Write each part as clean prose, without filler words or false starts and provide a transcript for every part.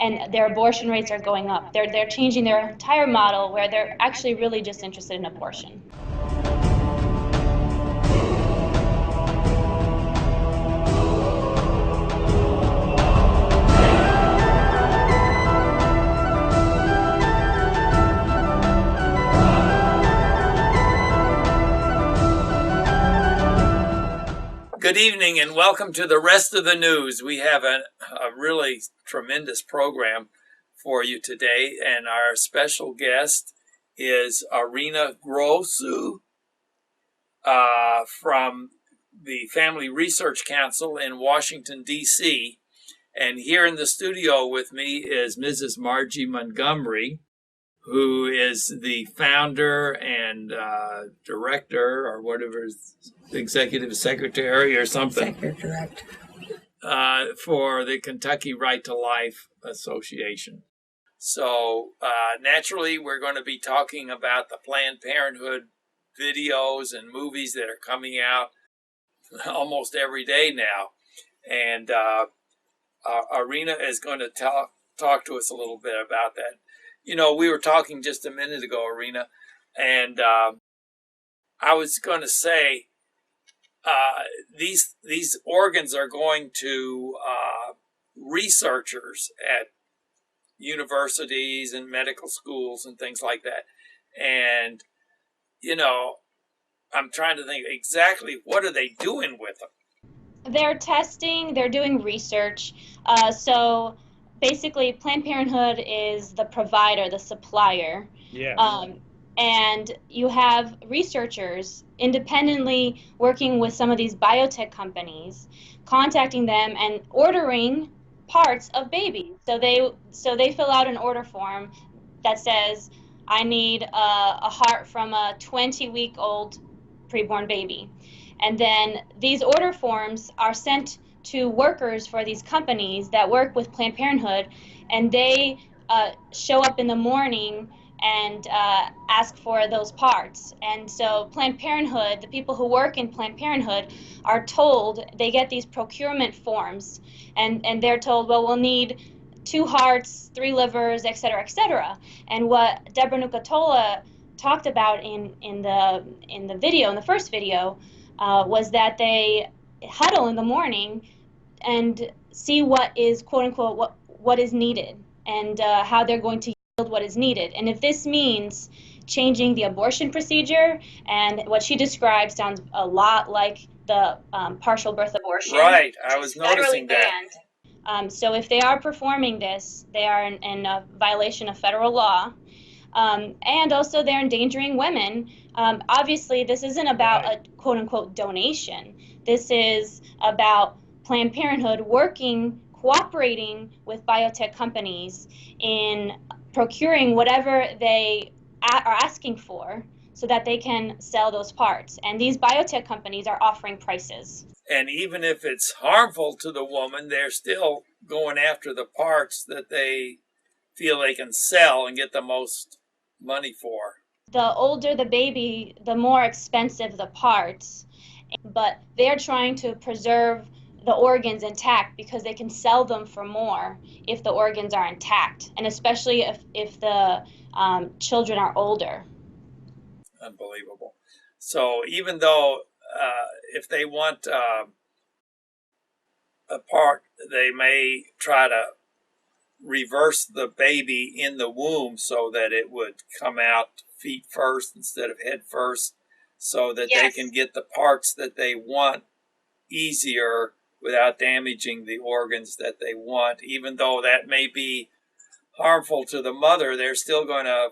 and their abortion rates are going up. They're changing their entire model where they're actually really just interested in abortion. Good evening and welcome to the rest of the news. We have a really tremendous program for you today, and our special guest is Arina Grossu from the Family Research Council in Washington, D.C. And here in the studio with me is Mrs. Margie Montgomery, who is the founder and director, or whatever, executive secretary or something, for the Kentucky Right to Life Association. So naturally, we're going to be talking about the Planned Parenthood videos and movies that are coming out almost every day now. And Arina is going to talk to us a little bit about that. You know, we were talking just a minute ago, Arina, and I was going to say these organs are going to researchers at universities and medical schools and things like that. And, you know, I'm trying to think exactly what are they doing with them? They're testing, they're doing research. So basically, Planned Parenthood is the provider, the supplier. Yeah. And you have researchers independently working with some of these biotech companies, contacting them and ordering parts of babies. So they fill out an order form that says, I need a heart from a 20-week-old preborn baby. And then these order forms are sent to workers for these companies that work with Planned Parenthood, and they show up in the morning and ask for those parts. And so Planned Parenthood, the people who work in Planned Parenthood, are told, they get these procurement forms, and they're told, well, we'll need 2 hearts, 3 livers, et cetera, and what Deborah Nucatola talked about in the video, in the first video, was that they huddle in the morning and see what is, quote unquote, what is needed, and how they're going to yield what is needed. And if this means changing the abortion procedure, and what she described sounds a lot like the partial birth abortion. Right, I was noticing that. So if they are performing this, they are in a violation of federal law. And also they're endangering women. Obviously, this isn't about a quote-unquote donation. This is about Planned Parenthood cooperating with biotech companies in procuring whatever they are asking for so that they can sell those parts. And these biotech companies are offering prices. And even if it's harmful to the woman, they're still going after the parts that they feel they can sell and get the most money for. The older the baby, the more expensive the parts, but they're trying to preserve the organs intact because they can sell them for more if the organs are intact, and especially if the children are older. Unbelievable. So even though if they want a part, they may try to reverse the baby in the womb so that it would come out feet first instead of head first, so that they can get the parts that they want easier without damaging the organs that they want. Even though that may be harmful to the mother, they're still going to,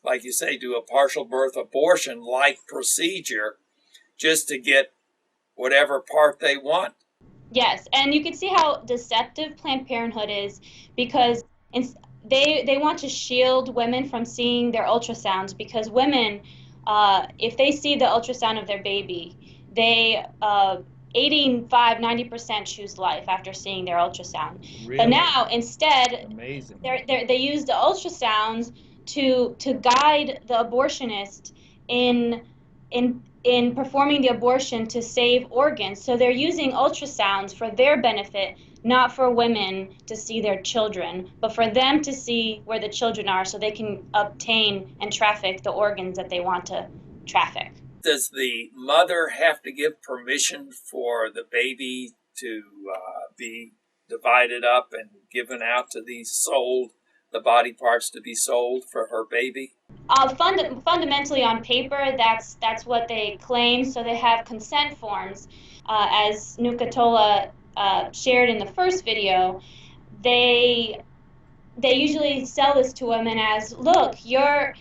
like you say, do a partial birth abortion like procedure just to get whatever part they want. Yes, and you can see how deceptive Planned Parenthood is, because they want to shield women from seeing their ultrasounds, because women, if they see the ultrasound of their baby, they 85-90% choose life after seeing their ultrasound. Really? But now instead, they use the ultrasounds to guide the abortionist in performing the abortion to save organs. So they're using ultrasounds for their benefit not for women to see their children, but for them to see where the children are so they can obtain and traffic the organs that they want to traffic. Does the mother have to give permission for the baby to be divided up and given out to be sold, the body parts to be sold for her baby? Fundamentally, on paper, that's what they claim. So they have consent forms, as Nucatola shared in the first video. They usually sell this to women as, look, your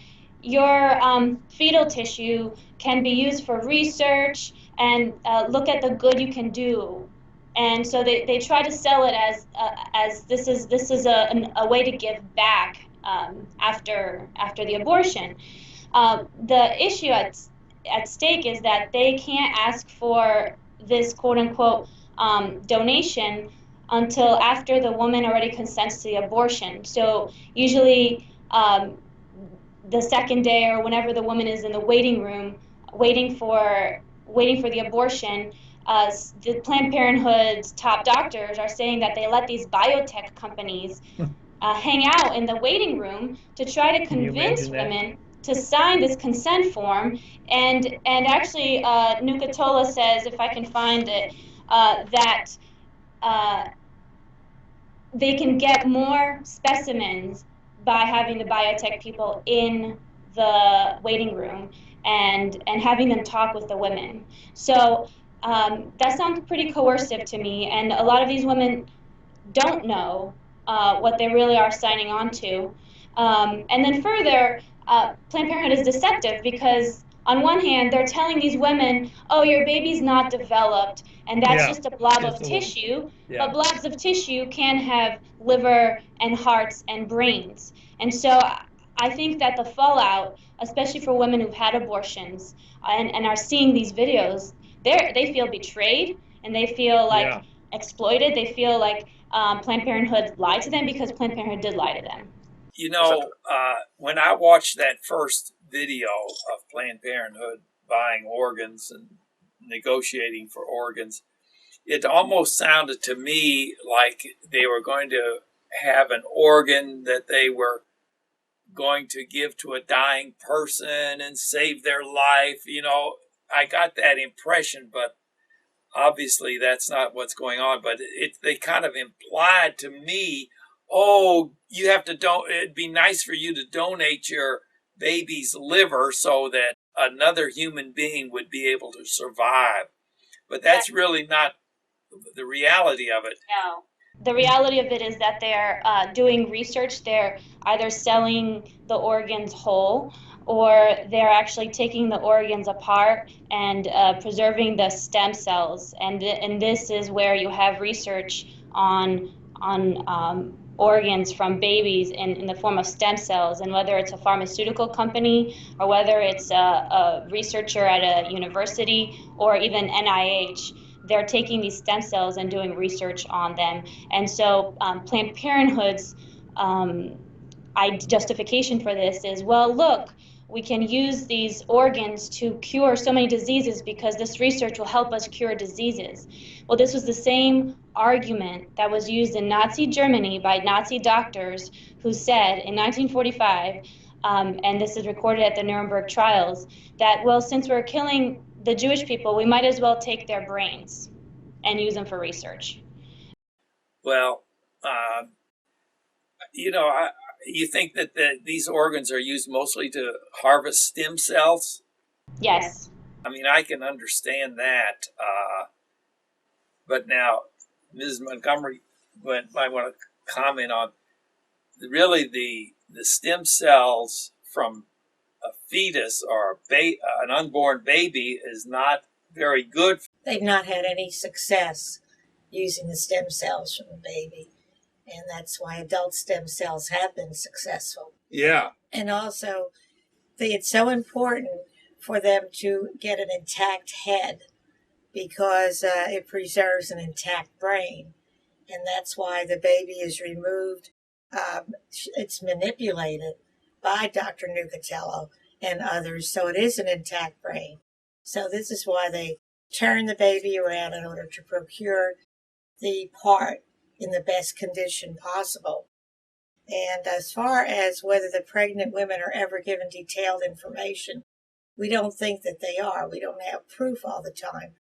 fetal tissue can be used for research, and look at the good you can do. And so they try to sell it as this is a way to give back after the abortion. The issue at stake is that they can't ask for this quote unquote donation until after the woman already consents to the abortion. So usually the second day or whenever the woman is in the waiting room waiting for the abortion, the Planned Parenthood's top doctors are saying that they let these biotech companies hang out in the waiting room to try to convince women to sign this consent form. And actually, Nucatola says, if I can find it, that they can get more specimens by having the biotech people in the waiting room and having them talk with the women. So that sounds pretty coercive to me, and a lot of these women don't know what they really are signing on to. And then further, Planned Parenthood is deceptive because on one hand, they're telling these women, oh, your baby's not developed, and that's just a blob of tissue. But blobs of tissue can have liver and hearts and brains. And so I think that the fallout, especially for women who've had abortions and are seeing these videos, they feel betrayed, and they feel like exploited. They feel like Planned Parenthood lied to them, because Planned Parenthood did lie to them. When I watched that first video of Planned Parenthood buying organs and negotiating for organs, it almost sounded to me like they were going to have an organ that they were going to give to a dying person and save their life. I got that impression, but obviously that's not what's going on. But they kind of implied to me, oh, you have to it'd be nice for you to donate your baby's liver so that another human being would be able to survive. But that's really not the reality of it. No. The reality of it is that they're doing research. They're either selling the organs whole, or they're actually taking the organs apart and preserving the stem cells. And this is where you have research on organs from babies in the form of stem cells. And whether it's a pharmaceutical company, or whether it's a researcher at a university, or even NIH, they're taking these stem cells and doing research on them. And so Planned Parenthood's justification for this is, well, look, we can use these organs to cure so many diseases because this research will help us cure diseases. Well, this was the same argument that was used in Nazi Germany by Nazi doctors who said in 1945, and this is recorded at the Nuremberg trials, that, well, since we're killing the Jewish people, we might as well take their brains and use them for research. Well, you think that these organs are used mostly to harvest stem cells? Yes. I mean, I can understand that. But now, Ms. Montgomery might want to comment on really the stem cells from a fetus or an unborn baby is not very good. They've not had any success using the stem cells from a baby, and that's why adult stem cells have been successful. Yeah. And also, it's so important for them to get an intact head, because it preserves an intact brain, and that's why the baby is removed. It's manipulated by Dr. Nucatello and others, so it is an intact brain. So this is why they turn the baby around in order to procure the part in the best condition possible. And as far as whether the pregnant women are ever given detailed information, we don't think that they are. We don't have proof all the time,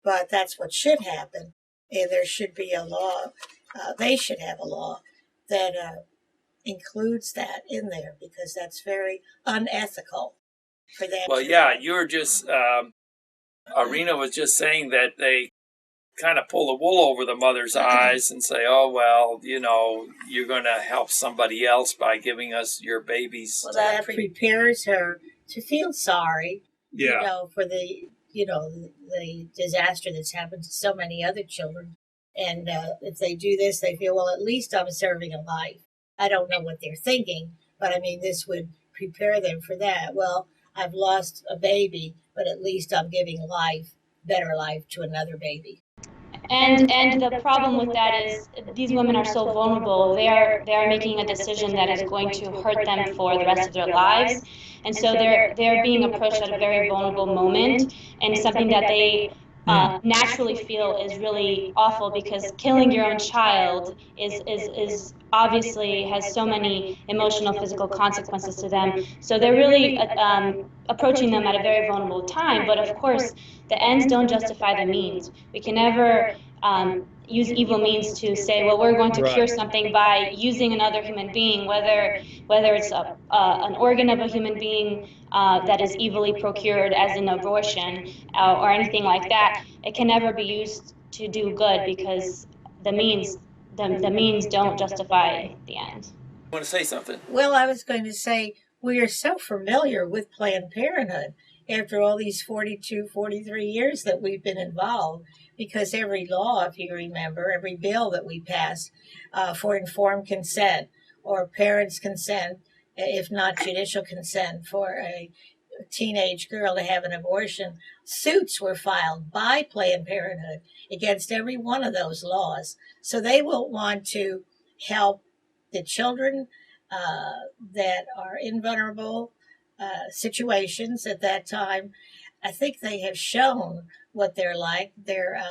but that's what should happen. And there should be a law, they should have a law that includes that in there, because that's very unethical for them. Well, yeah, you were just, Arina was just saying that they kind of pull the wool over the mother's eyes and say, oh, well, you know, you're going to help somebody else by giving us your babies. Well, that prepares her to feel sorry, Yeah. you know, for the, you know, the disaster that's happened to so many other children. And if they do this, they feel, well, at least I'm serving a life. I don't know what they're thinking, but I mean, this would prepare them for that. Well, I've lost a baby, but at least I'm giving life, better life, to another baby. And the problem with that is these women are so vulnerable. They are making a decision that is going to hurt them for the rest of their lives, and so they're being approached at a very vulnerable moment, and something that they naturally feel is really awful, because killing your own child is obviously has so many emotional, physical consequences to them. So they're really approaching them at a very vulnerable time. But of course, the ends don't justify the means. We can never use evil means to say, well, we're going to cure something by using another human being, whether it's an organ of a human being that is evilly procured, as in abortion or anything like that. It can never be used to do good, because the means don't justify the end. You want to say something? Well, I was going to say, we are so familiar with Planned Parenthood after all these 42, 43 years that we've been involved, because every law, if you remember, every bill that we passed for informed consent or parents' consent, if not judicial consent, for a teenage girl to have an abortion, suits were filed by Planned Parenthood against every one of those laws. So they will want to help the children that are in vulnerable situations at that time. I think they have shown what they're like. Their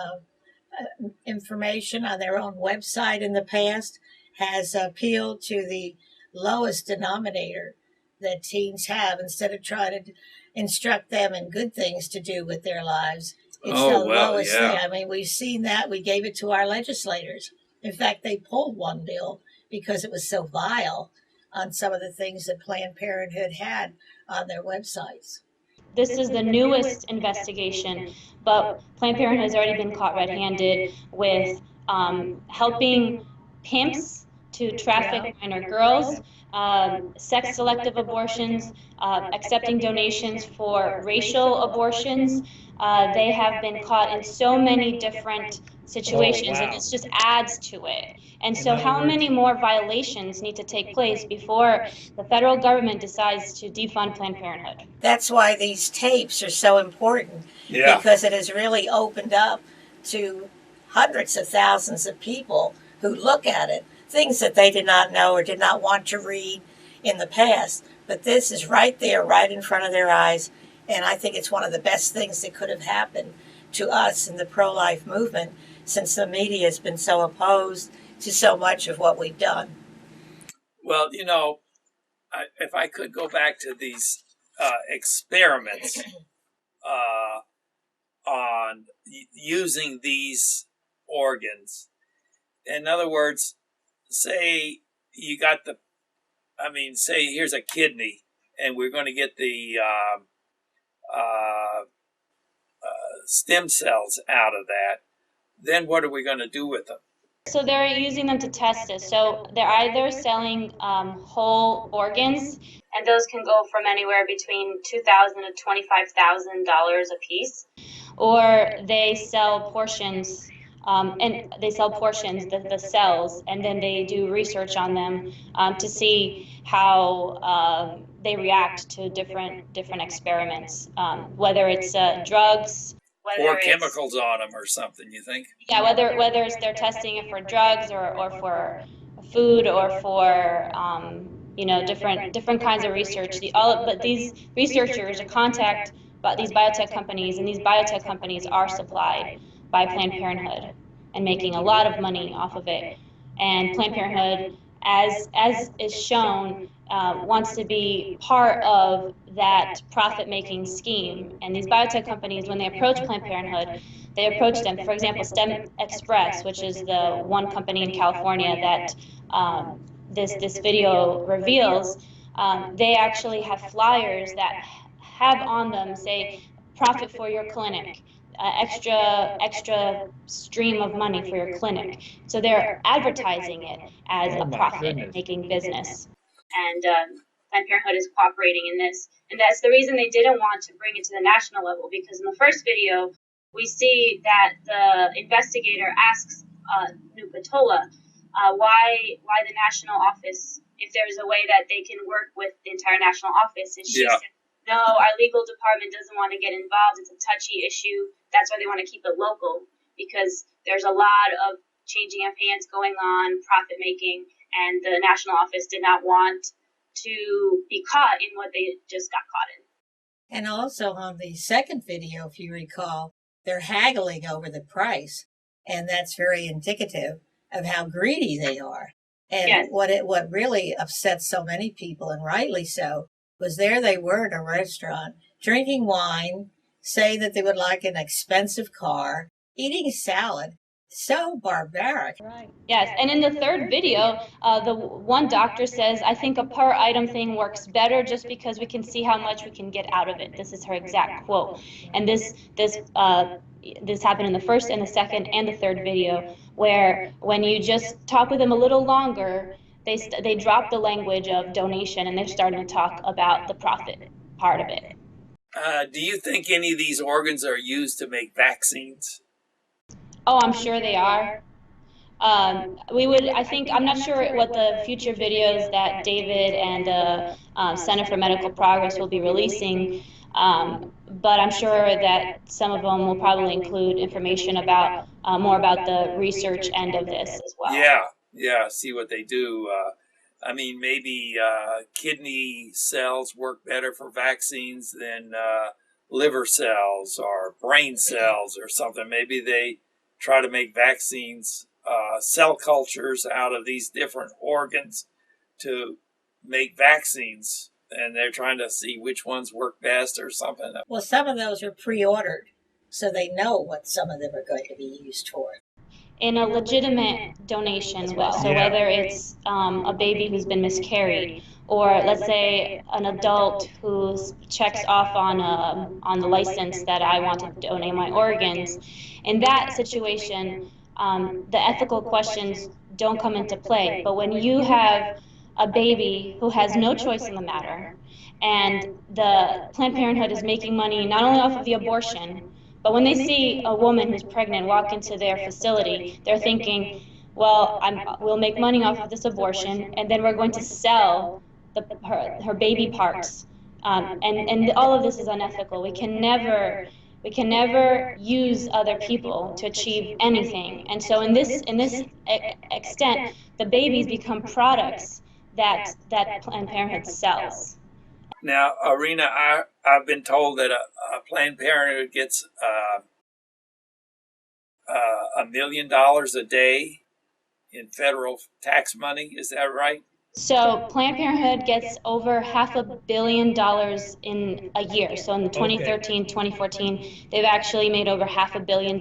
information on their own website in the past has appealed to the lowest denominator that teens have, instead of trying to instruct them in good things to do with their lives. It's the lowest thing. I mean, we've seen that. We gave it to our legislators. In fact, they pulled one bill because it was so vile on some of the things that Planned Parenthood had on their websites. This is the newest investigation, but Planned Parenthood has already been caught red-handed with helping pimps to traffic minor girls, sex-selective abortions, accepting donations for racial abortions. They have been caught in so many different situations, and this just adds to it. And so how many more violations need to take place before the federal government decides to defund Planned Parenthood? That's why these tapes are so important, because it has really opened up to hundreds of thousands of people who look at it, things that they did not know or did not want to read in the past. But this is right there, right in front of their eyes, and I think it's one of the best things that could have happened to us in the pro-life movement, since the media has been so opposed to so much of what we've done. Well, you know, if I could go back to these experiments on using these organs. In other words, say you got say here's a kidney, and we're going to get the stem cells out of that. Then what are we going to do with them? So they're using them to test this. So they're either selling whole organs, and those can go from anywhere between $2,000 to $25,000 a piece, or they sell portions, the cells, and then they do research on them to see how they react to different experiments, whether it's drugs. Or chemicals on them or something, you think? Yeah, whether it's they're testing it for drugs or for food or for different kinds of research. But these researchers contact these biotech companies, and these biotech companies are supplied by Planned Parenthood and making a lot of money off of it. and Planned Parenthood, as is shown, wants to be part of that profit-making scheme. And these biotech companies, when they approach Planned Parenthood, they approach them. For example, STEM Express, which is the one company in California that this video reveals, they actually have flyers that have on them say, "Profit for your clinic." Extra stream of money for your clinic. So they're advertising it as a profit-making business. And Planned Parenthood is cooperating in this. And that's the reason they didn't want to bring it to the national level, because in the first video, we see that the investigator asks Nupatola why the national office, if there's a way that they can work with the entire national office. And she said, no, our legal department doesn't want to get involved. It's a touchy issue. That's why they want to keep it local, because there's a lot of changing of hands going on, profit making, and the national office did not want to be caught in what they just got caught in. And also on the second video, if you recall, they're haggling over the price, and that's very indicative of how greedy they are. And what really upsets so many people, and rightly so, was there they were in a restaurant drinking wine, saying that they would like an expensive car, eating salad. So barbaric. Right. Yes, and in the third video, the one doctor says, "I think a per item thing works better just because we can see how much we can get out of it." This is her exact quote. And this happened in the first and the second and the third video, where when you just talk with them a little longer, they drop the language of donation and they're starting to talk about the profit part of it. Do you think any of these organs are used to make vaccines? Oh, I'm sure they are. I think, I'm not sure what the future videos that David and the Center for Medical Progress will be releasing, but I'm sure that some of them will probably include information about more about the research end of this as well. Yeah, see what they do. I mean, maybe kidney cells work better for vaccines than liver cells or brain cells or something. Maybe they try to make vaccines, cell cultures out of these different organs to make vaccines, and they're trying to see which ones work best or something. Well, some of those are pre-ordered, so they know what some of them are going to be used for. In a legitimate donation way, so whether it's a baby who's been miscarried, or let's say an adult who checks off on the license that I want to donate my organs, in that situation, the ethical questions don't come into play. But when you have a baby who has no choice in the matter, and the Planned Parenthood is making money not only off of the abortion, but when they see a woman who's pregnant walk into their facility, they're thinking, well, we'll make money off of this abortion, and then we're going to sell her baby parts. And all of this is unethical. We can never use other people to achieve anything. And so in this extent, the babies become products that Planned Parenthood sells. Now, Arina, I've been told that a Planned Parenthood gets $1 million a day in federal tax money. Is that right? So Planned Parenthood gets over $500 million in a year. So in the 2013, 2014, they've actually made over $500 million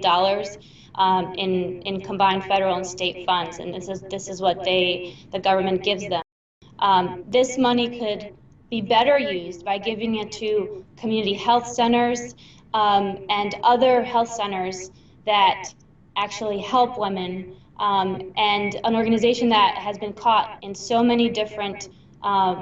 in combined federal and state funds, and this is what the government gives them. This money could be better used by giving it to community health centers and other health centers that actually help women, and an organization that has been caught in so many different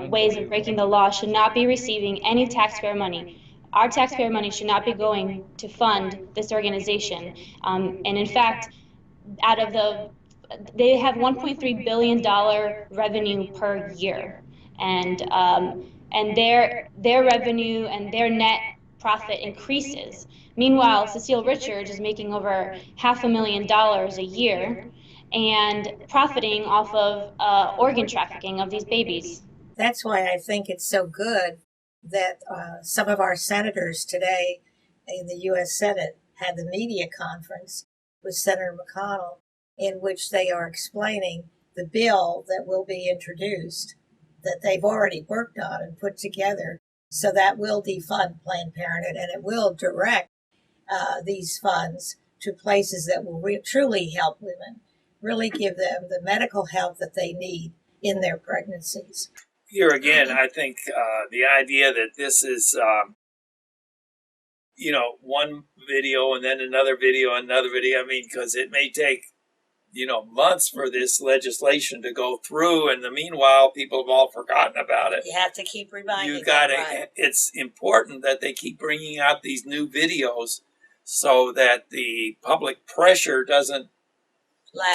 ways of breaking the law should not be receiving any taxpayer money. Our taxpayer money should not be going to fund this organization. And in fact, they have $1.3 billion revenue per year, and their revenue and their net profit increases. Meanwhile, Cecile Richards is making over $500,000 a year and profiting off of organ trafficking of these babies. That's why I think it's so good that some of our senators today in the U.S. Senate had the media conference with Senator McConnell, in which they are explaining the bill that will be introduced that they've already worked on and put together. So that will defund Planned Parenthood, and it will direct these funds to places that will truly help women, really give them the medical help that they need in their pregnancies. Here again, I think the idea that this is, one video and then another video, another video. I mean, because it may take, months for this legislation to go through, and the meanwhile, people have all forgotten about it. You have to keep reminding You got them, to. right? It's important that they keep bringing out these new videos so that the public pressure doesn't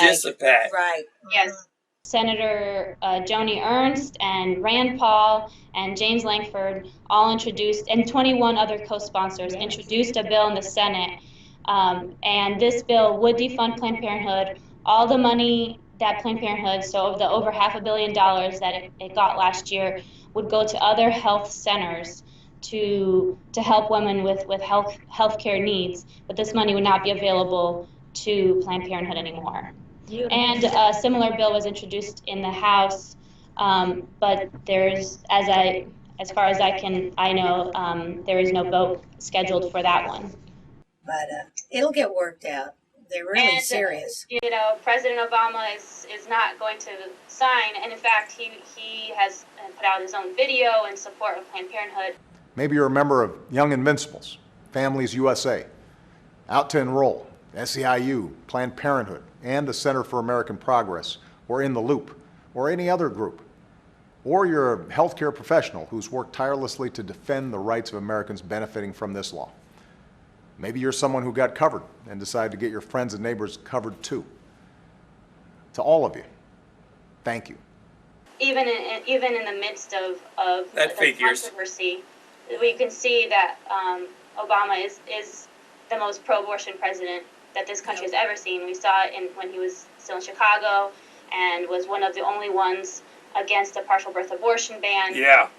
dissipate. Right. Yes. Senator Joni Ernst and Rand Paul and James Lankford all introduced, and 21 other co-sponsors introduced a bill in the Senate. And this bill would defund Planned Parenthood. All the money that Planned Parenthood, so the over $500 million that it got last year, would go to other health centers to help women with health care needs. But this money would not be available to Planned Parenthood anymore. And a similar bill was introduced in the House, but there's, as far as I know, there is no vote scheduled for that one. But it'll get worked out. They're really serious. President Obama is not going to sign, and in fact, he has put out his own video in support of Planned Parenthood. Maybe you're a member of Young Invincibles, Families USA, Out to Enroll, SEIU, Planned Parenthood, and the Center for American Progress, or In the Loop, or any other group. Or you're a healthcare professional who's worked tirelessly to defend the rights of Americans benefiting from this law. Maybe you're someone who got covered and decided to get your friends and neighbors covered too. To all of you, thank you. Even in the midst of That the figures. controversy, we can see that Obama is the most pro-abortion president that this country has ever seen. We saw it when he was still in Chicago and was one of the only ones against a partial birth abortion ban. Yeah.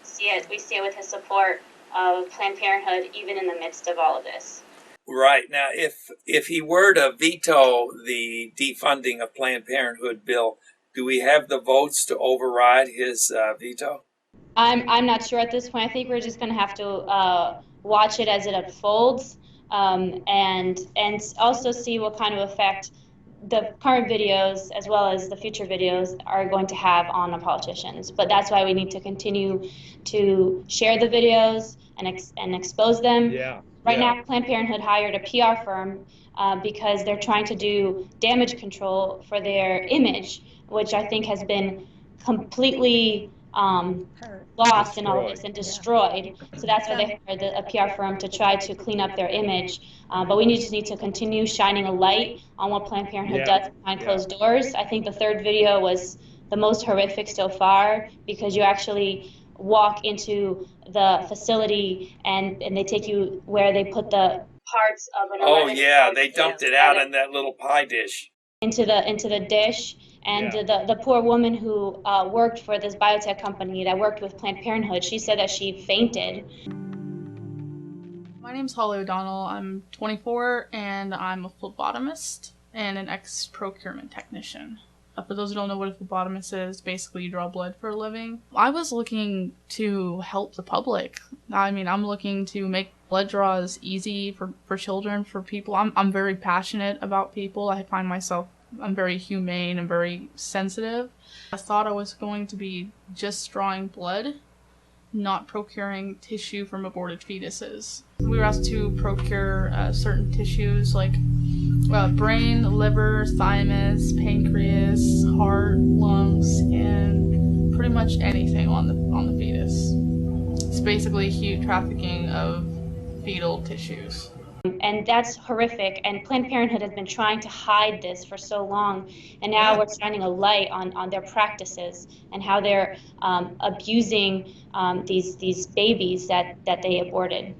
We see it with his support of Planned Parenthood, even in the midst of all of this. Right. Now, if he were to veto the defunding of Planned Parenthood bill, do we have the votes to override his veto? I'm not sure at this point. I think we're just going to have to watch it as it unfolds, and also see what kind of effect the current videos as well as the future videos are going to have on the politicians. But that's why we need to continue to share the videos and expose them. Right now, Planned Parenthood hired a PR firm because they're trying to do damage control for their image, which I think has been completely lost in all of this and destroyed. So that's why they hired a PR firm to try to clean up their image. But we just need to continue shining a light on what Planned Parenthood does behind closed doors. I think the third video was the most horrific so far, because you actually walk into the facility and they take you where they put the parts of an Oh yeah, they dumped it out in that little pie dish. into the dish. And the poor woman who worked for this biotech company that worked with Planned Parenthood, she said that she fainted. My name's Holly O'Donnell. I'm 24 and I'm a phlebotomist and an ex-procurement technician. For those who don't know what a phlebotomist is, basically you draw blood for a living. I was looking to help the public. I mean, I'm looking to make blood draws easy for children, for people. I'm very passionate about people. I find myself, I'm very humane and very sensitive. I thought I was going to be just drawing blood, not procuring tissue from aborted fetuses. We were asked to procure certain tissues like brain, liver, thymus, pancreas, heart, lungs, and pretty much anything on the fetus. It's basically huge trafficking of fetal tissues. And that's horrific, and Planned Parenthood has been trying to hide this for so long, and now we're shining a light on their practices and how they're abusing these babies that they aborted.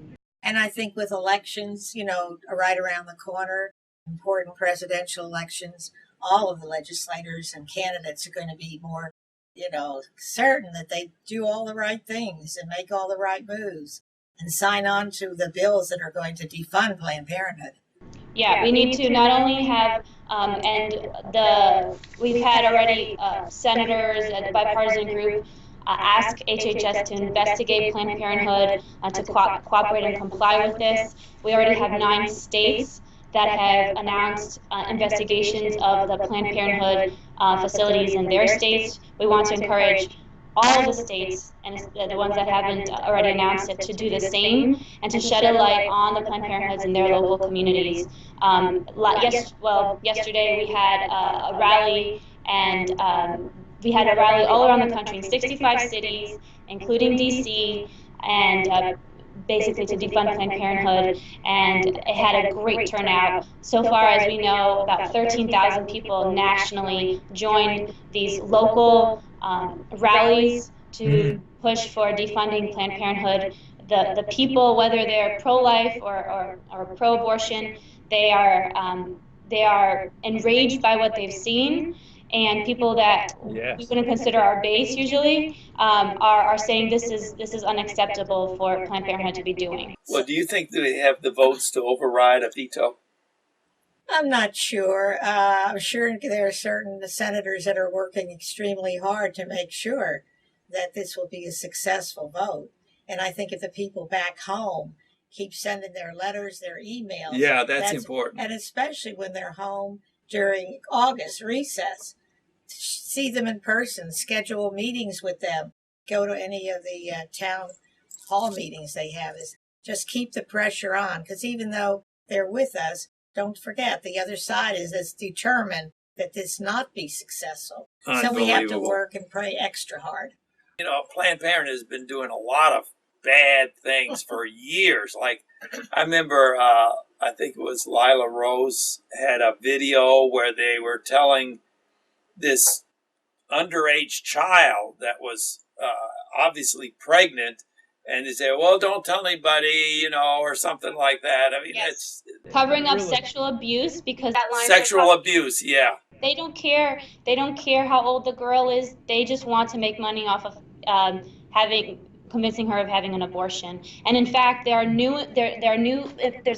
And I think with elections, right around the corner, important presidential elections, all of the legislators and candidates are going to be more, certain that they do all the right things and make all the right moves and sign on to the bills that are going to defund Planned Parenthood. Yeah, we need to not only have, we've had already senators and a bipartisan group ask HHS to investigate Planned Parenthood, to cooperate and comply with this. We already have 9 states that have announced investigations of the Planned Parenthood facilities in their states. We want to encourage all of the states, and the ones that haven't already announced it, to do the same and to shed a light on the Planned Parenthoods in their local communities. Yesterday we had a rally, and we had a rally all around the country in 65 cities, including DC, and basically to defund Planned Parenthood, and it had a great turnout. So far as we know, about 13,000 people nationally joined these local rallies to push for defunding Planned Parenthood. The people, whether they're pro-life or pro-abortion, they are enraged by what they've seen, and people that we wouldn't consider our base usually are saying this is unacceptable for Planned Parenthood to be doing. Well, do you think that they have the votes to override a veto? I'm not sure. I'm sure there are certain senators that are working extremely hard to make sure that this will be a successful vote. And I think if the people back home keep sending their letters, their emails. Yeah, that's important. And especially when they're home during August recess, see them in person, schedule meetings with them, go to any of the town hall meetings they have. Is just keep the pressure on, because even though they're with us, don't forget the other side is as determined that this not be successful. So we have to work and pray extra hard. You know, Planned Parenthood has been doing a lot of bad things for years. Like, I remember, I think it was Lila Rose had a video where they were telling this underage child that was obviously pregnant, and they say, well, don't tell anybody, you know, or something like that. I mean, Yes. it's covering up sexual abuse, because that line sexual abuse. Yeah. They don't care. They don't care how old the girl is. They just want to make money off of convincing her of having an abortion. And in fact, there's new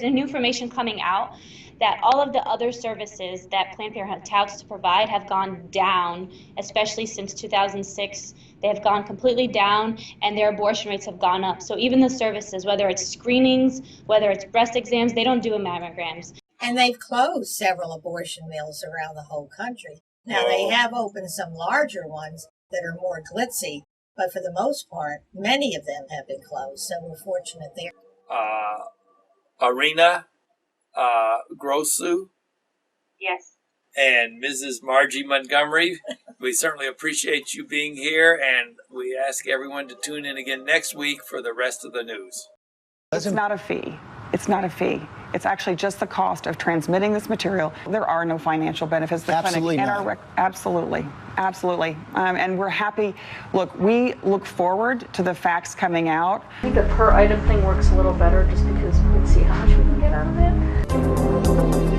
information coming out that all of the other services that Planned Parenthood touts to provide have gone down, especially since 2006. They have gone completely down, and their abortion rates have gone up. So even the services, whether it's screenings, whether it's breast exams, they don't do mammograms. And they've closed several abortion mills around the whole country. Now, they have opened some larger ones that are more glitzy, but for the most part, many of them have been closed. So we're fortunate there. Arina Grossu. Yes. And Mrs. Margie Montgomery, we certainly appreciate you being here, and we ask everyone to tune in again next week for the rest of the news. It's not a fee. It's not a fee. It's actually just the cost of transmitting this material. There are no financial benefits. The Absolutely clinic not. Absolutely. Absolutely. And we're happy. Look, we look forward to the facts coming out. I think the per item thing works a little better just because we can see how much we can get out of it.